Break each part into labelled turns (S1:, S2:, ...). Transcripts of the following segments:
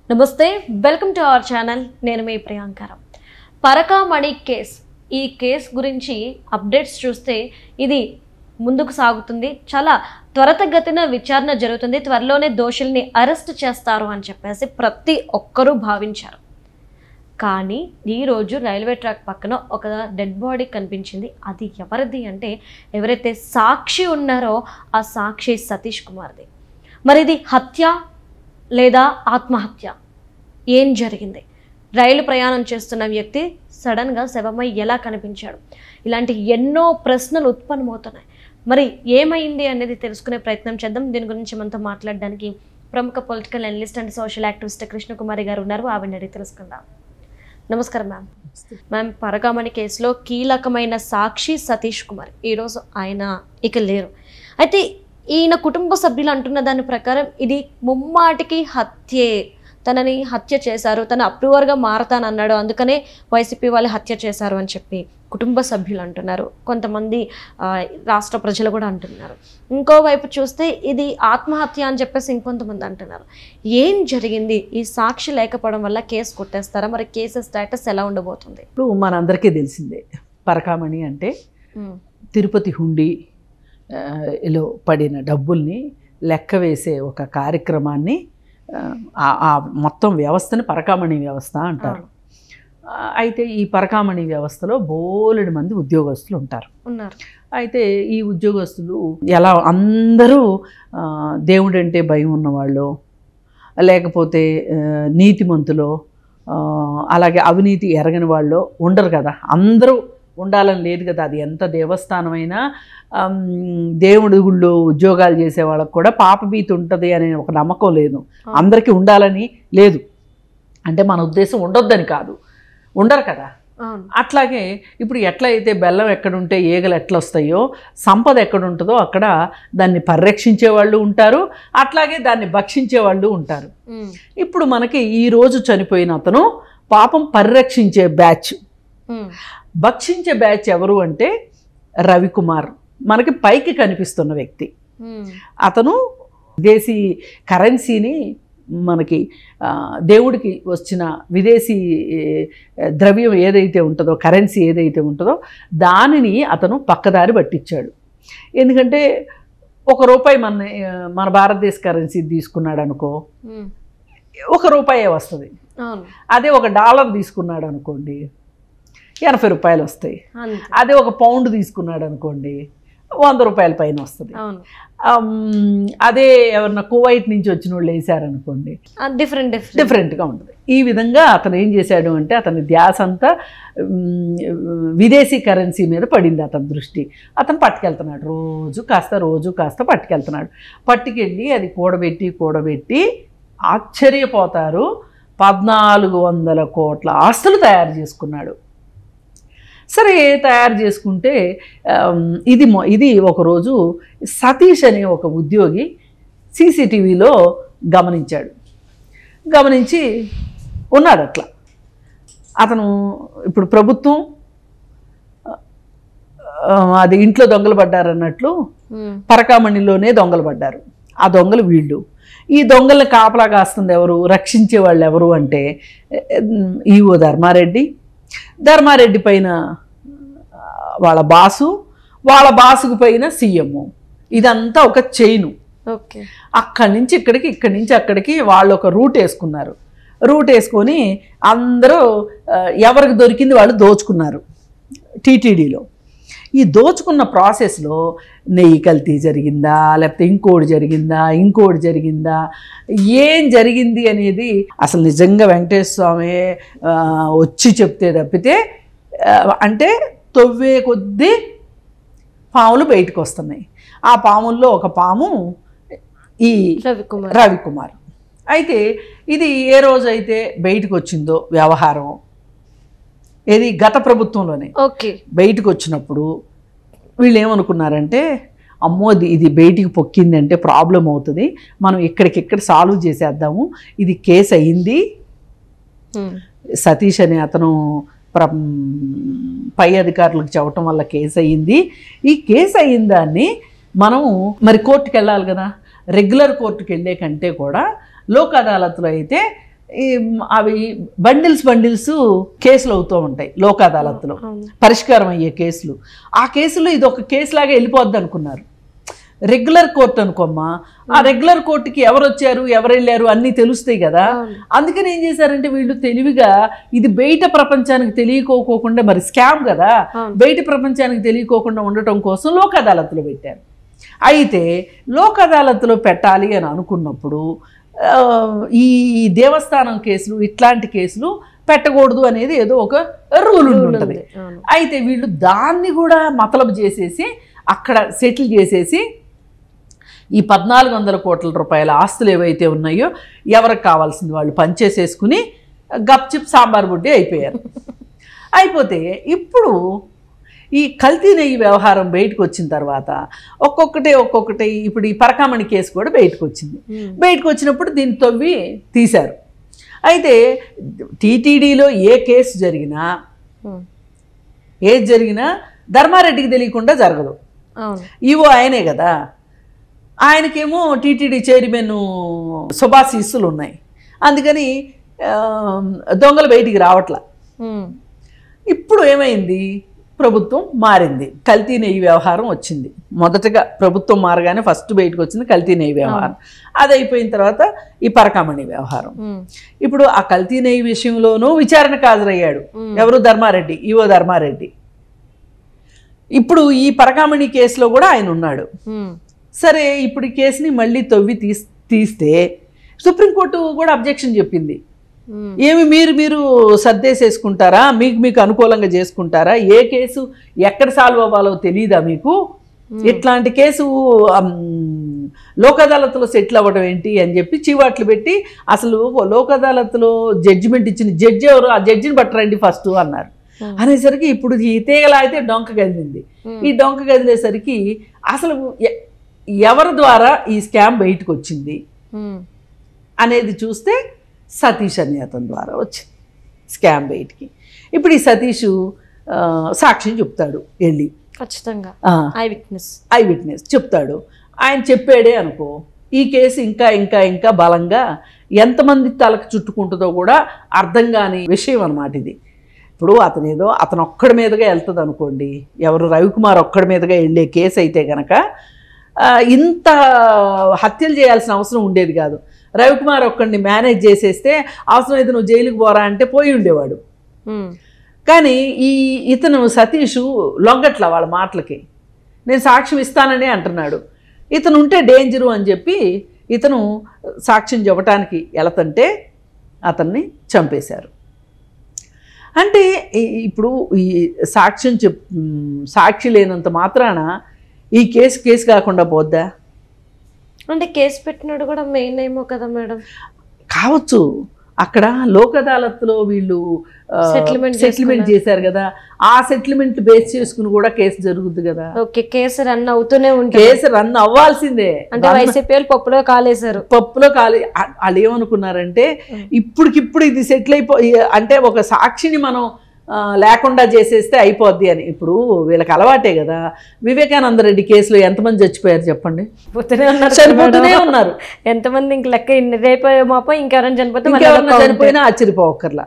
S1: నమస్తే, welcome to our channel. నేను మీ ప్రియాంకరం. Parakamani case, ఈ కేసు గురించి అప్డేట్స్ చూస్తే ఇది ముందుకు సాగుతుంది. చాలా త్వరితగతిన విచారణ జరుగుతుంది. త్వరలోనే దోషుల్ని అరెస్ట్ చేస్తారు అని చెప్పేసి ప్రతి ఒక్కరూ భావించారు. కానీ ఈరోజు రైల్వే ట్రాక్ పక్కన ఒక డెడ్ బాడీ కనిపించింది. అది ఎవరిది అంటే, ఎవరైతే సాక్షి ఉన్నారో ఆ సాక్షి సతీష్ కుమార్ది. మరి ఇది హత్య లేదా ఆత్మహత్య? ఏం జరిగింది? రైలు ప్రయాణం చేస్తున్న వ్యక్తి సడన్గా శవమై ఎలా కనిపించాడు? ఇలాంటి ఎన్నో ప్రశ్నలు ఉత్పన్నమవుతున్నాయి. మరి ఏమైంది అనేది తెలుసుకునే ప్రయత్నం చేద్దాం. దీని గురించి మనతో మాట్లాడడానికి ప్రముఖ political analyst and social activist Krishnakumari గారు ఉన్నారు. ఆవిడని అడిగి తెలుసుకుందాం. నమస్కారం మ్యామ్. మ్యామ్, పరకామణి కేసులో కీలకమైన సాక్షి సతీష్ కుమార్ ఈరోజు ఆయన ఇక లేరు. అయితే ఈయన కుటుంబ సభ్యులు అంటున్న దాని ప్రకారం ఇది ముమ్మాటికి హత్యే. తనని హత్య చేశారు, తను అప్రూవర్గా మారతానన్నాడు, అందుకనే వైసీపీ వాళ్ళు హత్య చేశారు అని చెప్పి కుటుంబ సభ్యులు అంటున్నారు. కొంతమంది రాష్ట్ర ప్రజలు కూడా అంటున్నారు. ఇంకోవైపు చూస్తే ఇది ఆత్మహత్య అని చెప్పేసి ఇంకొంతమంది అంటున్నారు. ఏం జరిగింది? ఈ సాక్షి లేకపోవడం వల్ల కేసు కొట్టేస్తారా? మరి కేసు స్టేటస్ ఎలా ఉండబోతుంది?
S2: ఇప్పుడు మనందరికీ తెలిసిందే, పరకామణి అంటే తిరుపతి హుండీ లో పడిన డబ్బుల్ని లెక్క వేసే ఒక కార్యక్రమాన్ని, ఆ మొత్తం వ్యవస్థని పరకామణి వ్యవస్థ అంటారు. అయితే ఈ పరకామణి వ్యవస్థలో బోలెడు మంది ఉద్యోగస్తులు ఉన్నారు. అయితే ఈ ఉద్యోగస్తులు ఎలా అందరూ దేవుడంటే భయం ఉన్నవాళ్ళు, లేకపోతే నీతిమంతులో, అలాగే అవినీతి ఎరగని వాళ్ళు ఉండరు కదా. అందరూ ఉండాలని లేదు కదా. అది ఎంత దేవస్థానమైనా దేవుడి గుళ్ళో ఉద్యోగాలు చేసే వాళ్ళకు కూడా పాపభీతి ఉంటుంది అనే ఒక నమ్మకం లేదు. అందరికీ ఉండాలని లేదు. అంటే మన ఉద్దేశం ఉండొద్దని కాదు, ఉండరు కదా. అట్లాగే ఇప్పుడు ఎట్లయితే బెల్లం ఎక్కడుంటే ఈగలు ఎట్లా వస్తాయో, సంపద ఎక్కడుంటుందో అక్కడ దాన్ని పరిరక్షించే వాళ్ళు ఉంటారు, అట్లాగే దాన్ని భక్షించే వాళ్ళు ఉంటారు. ఇప్పుడు మనకి ఈరోజు చనిపోయిన అతను పాపం పరిరక్షించే బ్యాచ్. భక్షించే బ్యాచ్ ఎవరు అంటే రవికుమార్, మనకి పైకి కనిపిస్తున్న వ్యక్తి. అతను విదేశీ కరెన్సీని, మనకి దేవుడికి వచ్చిన విదేశీ ద్రవ్యం ఏదైతే ఉంటుందో, కరెన్సీ ఏదైతే ఉంటుందో దానిని అతను పక్కదారి పట్టించాడు. ఎందుకంటే ₹1 మన భారతదేశ కరెన్సీ తీసుకున్నాడు అనుకో, ₹1 వస్తుంది. అదే $1 తీసుకున్నాడు అనుకోండి, ₹80 వస్తాయి. అదే £1 తీసుకున్నాడు అనుకోండి, ₹100 పైన వస్తుంది. అదే ఎవరన్నా కువైట్ నుంచి వచ్చిన వాళ్ళు వేసారనుకోండి, డిఫరెంట్గా ఉంటుంది. ఈ విధంగా అతను ఏం చేశాడు అంటే, అతని ధ్యాస అంతా విదేశీ కరెన్సీ మీద పడింది. అతని దృష్టి. అతను పట్టుకెళ్తున్నాడు, రోజు కాస్త పట్టుకెళ్తున్నాడు. పట్టుకెళ్ళి అది కూడబెట్టి ఆశ్చర్యపోతారు, 1400 కోట్ల ఆస్తులు తయారు చేసుకున్నాడు. సరే, తయారు చేసుకుంటే ఇది ఒకరోజు సతీష్ అనే ఒక ఉద్యోగి సీసీటీవీలో గమనించి ఉన్నాడు. అట్లా అతను ఇప్పుడు ప్రభుత్వం అది ఇంట్లో దొంగలు పడ్డారన్నట్లు పరకామణిలోనే దొంగలు పడ్డారు. ఆ దొంగలు వీళ్ళు. ఈ దొంగల్ని కాపలా కాస్తుంది ఎవరు, రక్షించే వాళ్ళు ఎవరు అంటే ఈవో ధర్మారెడ్డి పైన వాళ్ళ బాసుకు పైన సీఎం. ఇదంతా ఒక చైను. అక్కడి నుంచి అక్కడికి వాళ్ళు ఒక రూట్ వేసుకున్నారు. రూట్ వేసుకొని అందరూ ఎవరికి దొరికింది వాళ్ళు దోచుకున్నారు టీటీడీలో. ఈ దోచుకున్న ప్రాసెస్లో నెయ్యి కల్తీ జరిగిందా, లేకపోతే ఇంకోటి జరిగిందా, ఏం జరిగింది అనేది అసలు నిజంగా వెంకటేశ్వర స్వామి వచ్చి చెప్తే తప్పితే, అంటే తవ్వే కొద్దీ పాములు బయటకు వస్తున్నాయి. ఆ పాముల్లో ఒక పాము ఈ రవికుమార్. అయితే ఇది ఏ రోజైతే బయటకు వచ్చిందో వ్యవహారం, ఏది గత ప్రభుత్వంలోనే బయటకు వచ్చినప్పుడు వీళ్ళు ఏమనుకున్నారంటే, అమ్మో ఇది బయటికి పొక్కిందంటే ప్రాబ్లం అవుతుంది, మనం ఇక్కడికిక్కడ సాల్వ్ చేసేద్దాము. ఇది కేసు అయ్యింది, సతీష్ అనే అతను పై అధికారులకు చెప్పటం వల్ల కేసు అయ్యింది. ఈ కేసు అయిన దాన్ని మనం మరి కోర్టుకు వెళ్ళాలి కదా. రెగ్యులర్ కోర్టుకు వెళ్ళే కంటే కూడా లోక్ అదాలత్లో అయితే అవి బండిల్స్ కేసులు అవుతూ ఉంటాయి లోక్ అదాలత్లో, పరిష్కారం అయ్యే కేసులు. ఆ కేసులో ఇది ఒక కేసులాగా వెళ్ళిపోద్ది అనుకున్నారు. రెగ్యులర్ కోర్టు అనుకోమ్మా, ఆ రెగ్యులర్ కోర్టుకి ఎవరు వచ్చారు ఎవరు వెళ్ళారు అన్నీ తెలుస్తాయి కదా. అందుకని ఏం చేశారంటే వీళ్ళు తెలివిగా ఇది బయట ప్రపంచానికి తెలియకోకుండా, మరి స్కామ్ కదా, బయట ప్రపంచానికి తెలియకోకుండా ఉండటం కోసం లోక్ అదాలత్లో పెట్టారు. అయితే లోక్ అదాలత్లో పెట్టాలి అని అనుకున్నప్పుడు ఈ దేవస్థానం కేసులు ఇట్లాంటి కేసులు పెట్టకూడదు అనేది ఏదో ఒక రూల్ ఉంటుంది. అయితే వీళ్ళు దాన్ని కూడా మతలబు చేసేసి అక్కడ సెటిల్ చేసేసి ఈ 1400 కోట్ల రూపాయల ఆస్తులు ఏవైతే ఉన్నాయో ఎవరికి కావాల్సింది వాళ్ళు పనిచేసేసుకుని గప్చిప్ సాంబార్ బుడ్డి అయిపోయారు. అయిపోతే ఇప్పుడు ఈ కల్తీ నెయ్యి వ్యవహారం బయటకు వచ్చిన తర్వాత ఒక్కొక్కటి ఇప్పుడు ఈ పరకామణి కేసు కూడా బయటకు వచ్చింది. బయటకు వచ్చినప్పుడు దీన్ని తవ్వి తీశారు. అయితే టీటీడీలో ఏ కేసు జరిగినా ఏది జరిగినా ధర్మారెడ్డికి తెలియకుండా జరగదు. ఈవో ఆయనే కదా, ఆయనకేమో టీటీడీ చైర్మన్ శుభాశీస్సులు ఉన్నాయి. అందుకని దొంగలు బయటికి రావట్లా. ఇప్పుడు ఏమైంది, ప్రభుత్వం మారింది, కల్తీ నెయ్యి వ్యవహారం వచ్చింది. మొదటగా ప్రభుత్వం మారగానే ఫస్ట్ బయటకు వచ్చింది కల్తీ నెయ్యి వ్యవహారం. అది అయిపోయిన తర్వాత ఈ పరకామణి వ్యవహారం. ఇప్పుడు ఆ కల్తీ నెయ్యి విషయంలోనూ విచారణకు హాజరయ్యాడు ఎవరు, ధర్మారెడ్డి, ఈవో ధర్మారెడ్డి. ఇప్పుడు ఈ పరకామణి కేసులో కూడా ఆయన ఉన్నాడు. సరే, ఇప్పుడు ఈ కేసుని మళ్ళీ తవ్వి తీస్తే సుప్రీంకోర్టు కూడా అబ్జెక్షన్ చెప్పింది. ఏమి మీరు సర్దేసేసుకుంటారా, మీకు అనుకూలంగా చేసుకుంటారా, ఏ కేసు ఎక్కడ సాల్వ్ అవ్వాలో తెలియదా మీకు, ఇట్లాంటి కేసు లోక్ అదాలత్లో సెటిల్ అవ్వడం ఏంటి అని చెప్పి చీవాట్లు పెట్టి, అసలు లోక్ అదాలత్లో జడ్జిమెంట్ ఇచ్చిన జడ్జి ఎవరు, ఆ జడ్జిని పట్టరండి ఫస్ట్ అన్నారు. అనేసరికి ఇప్పుడు ఈ తీగలా అయితే డొంక కదిలింది. ఈ డొంక కదిలేసరికి అసలు ఎవరి ద్వారా ఈ స్కామ్ బయటకు వచ్చింది అనేది చూస్తే సతీష్ అనే అతని ద్వారా వచ్చింది స్కామ్ బయటికి. ఇప్పుడు ఈ సతీష్ సాక్ష్యం చెప్తాడు వెళ్ళి, ఖచ్చితంగా ఐ విట్నెస్ చెప్తాడు. ఆయన చెప్పాడే అనుకో, ఈ కేసు ఇంకా ఇంకా ఇంకా బలంగా ఎంతమంది తలకు చుట్టుకుంటుందో కూడా అర్థం కాని విషయం అన్నమాట ఇది. ఇప్పుడు అతను ఒక్కడి మీదుగా వెళ్తుంది అనుకోండి, ఎవరు రవికుమార్ ఒక్కడి మీదుగా వెళ్ళే కేసు అయితే కనుక ఇంత హత్యలు చేయాల్సిన అవసరం ఉండేది కాదు. రవికుమార్ ఒక్కడిని మేనేజ్ చేసేస్తే అవసరమైతే నువ్వు జైలుకి పోరా అంటే పోయి ఉండేవాడు. కానీ ఇతను సతీష్ లొంగట్ల వాళ్ళ మాటలకి, నేను సాక్ష్యం ఇస్తాననే అంటున్నాడు. ఇతను ఉంటే డేంజరు అని చెప్పి ఇతను సాక్ష్యం చెప్పడానికి వెళతంటే అతన్ని చంపేశారు. అంటే ఇప్పుడు ఈ సాక్షి లేనంత మాత్రాన ఈ కేసు కాకుండా పోద్దా?
S1: అంటే కేసు పెట్టినాడు కూడా మెయిన్ ఏమో కదా మేడం,
S2: కావచ్చు. అక్కడ లోక్ అదాలత్లో వీళ్ళు సెటిల్మెంట్ చేశారు కదా, ఆ సెటిల్మెంట్ బేస్ చేసుకుని కూడా కేసు జరుగుద్ది కదా.
S1: ఓకే, కేసు రన్ అవుతూనే ఉంటుంది.
S2: కేసు రన్ అవ్వాల్సిందే.
S1: అంటే వైసీపీ వాళ్ళు పప్పులో కాలేశారు.
S2: వాళ్ళు ఏమనుకున్నారంటే ఇప్పటికిప్పుడు ఇది సెటిల్ అంటే ఒక సాక్షిని మనం లేకుండా చేసేస్తే అయిపోద్ది అని. ఇప్పుడు వీళ్ళకి అలవాటే కదా. వివేకానంద రెడ్డి కేసులో ఎంతమంది చచ్చిపోయారు చెప్పండి? చనిపోతూనే ఉన్నారు.
S1: ఎంతమంది ఇంక లెక్క, రేపు మాపో ఇంకెవరైనా
S2: చనిపోయినా ఆశ్చర్యపోకర్లా.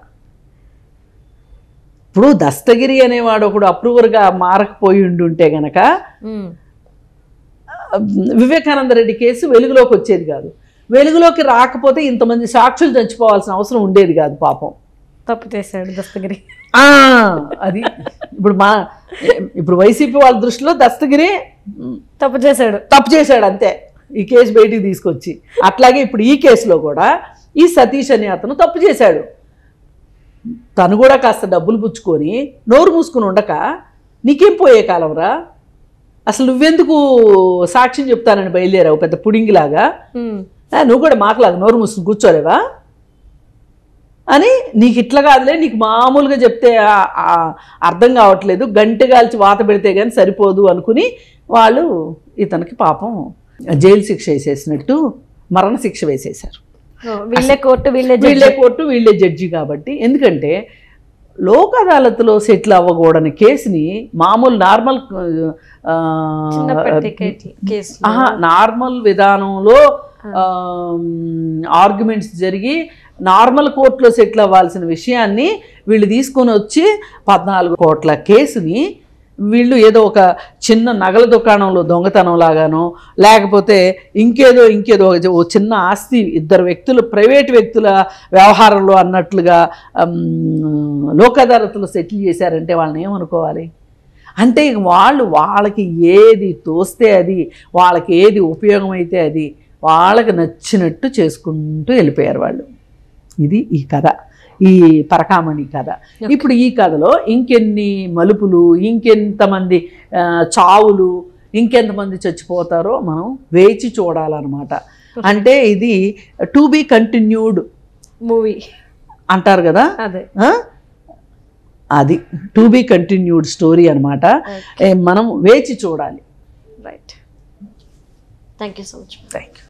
S2: ఇప్పుడు దస్తగిరి అనేవాడు ఒకడు అప్రూవర్గా మారకపోయి ఉంటే గనక వివేకానంద రెడ్డి కేసు వెలుగులోకి వచ్చేది కాదు. వెలుగులోకి రాకపోతే ఇంతమంది సాక్షులు చచ్చిపోవాల్సిన అవసరం ఉండేది కాదు. పాపం
S1: తప్పు చేశాడు దస్తగిరి.
S2: అది ఇప్పుడు వైసీపీ వాళ్ళ దృష్టిలో దస్తగిరి
S1: తప్పు చేశాడు
S2: అంతే, ఈ కేసు బయటికి తీసుకొచ్చి. అట్లాగే ఇప్పుడు ఈ కేసులో కూడా ఈ సతీష్ అనే అతను తప్పు చేశాడు. తను కూడా కాస్త డబ్బులు పుచ్చుకొని నోరు మూసుకుని ఉండక నీకేం పోయే కాలంరా, అసలు నువ్వెందుకు సాక్ష్యం చెప్తానని బయలుదేరావు పెద్ద పుడింగిలాగా, నువ్వు కూడా మాకులాగా నోరు మూసుకుని కూర్చోలేవా అని. నీకు ఇట్లా కాదులే, నీకు మామూలుగా చెప్తే అర్థం కావట్లేదు, గంటె కాల్చి వాత పెడితే కానీ సరిపోదు అనుకుని వాళ్ళు ఇతనికి పాపం జైలు శిక్ష వేసేసినట్టు మరణ శిక్ష వేసేశారు.
S1: వీళ్ళే
S2: కోర్టు వీళ్ళే జడ్జి కాబట్టి. ఎందుకంటే లోక్ అదాలత్లో సెటిల్ అవ్వకూడని కేసుని మామూలు నార్మల్ విధానంలో ఆర్గ్యుమెంట్స్ జరిగి నార్మల్ కోర్టులో సెటిల్ అవ్వాల్సిన విషయాన్ని వీళ్ళు తీసుకొని వచ్చి 14 కోట్ల కేసుని వీళ్ళు ఏదో ఒక చిన్న నగల దుకాణంలో దొంగతనం లాగానో లేకపోతే ఇంకేదో ఓ చిన్న ఆస్తి ఇద్దరు వ్యక్తులు ప్రైవేట్ వ్యక్తుల వ్యవహారంలో అన్నట్లుగా లోక్ అదాలత్లో సెటిల్ చేశారంటే వాళ్ళని ఏమనుకోవాలి? అంటే వాళ్ళకి ఏది తోస్తే అది, వాళ్ళకి ఏది ఉపయోగమైతే అది వాళ్ళకి నచ్చినట్టు చేసుకుంటూ వెళ్ళిపోయారు వాళ్ళు. ఇది ఈ కథ, ఈ పరకామణి కథ. ఇప్పుడు ఈ కథలో ఇంకెన్ని మలుపులు, ఇంకెంతమంది చావులు, ఇంకెంతమంది చచ్చిపోతారో మనం వేచి చూడాలన్నమాట. అంటే ఇది టు బీ కంటిన్యూడ్
S1: మూవీ
S2: అంటారు కదా,
S1: అదే
S2: అది టు బీ కంటిన్యూడ్ స్టోరీ అనమాట. మనం వేచి చూడాలి.
S1: Right. Thank you so much.
S2: Thank you.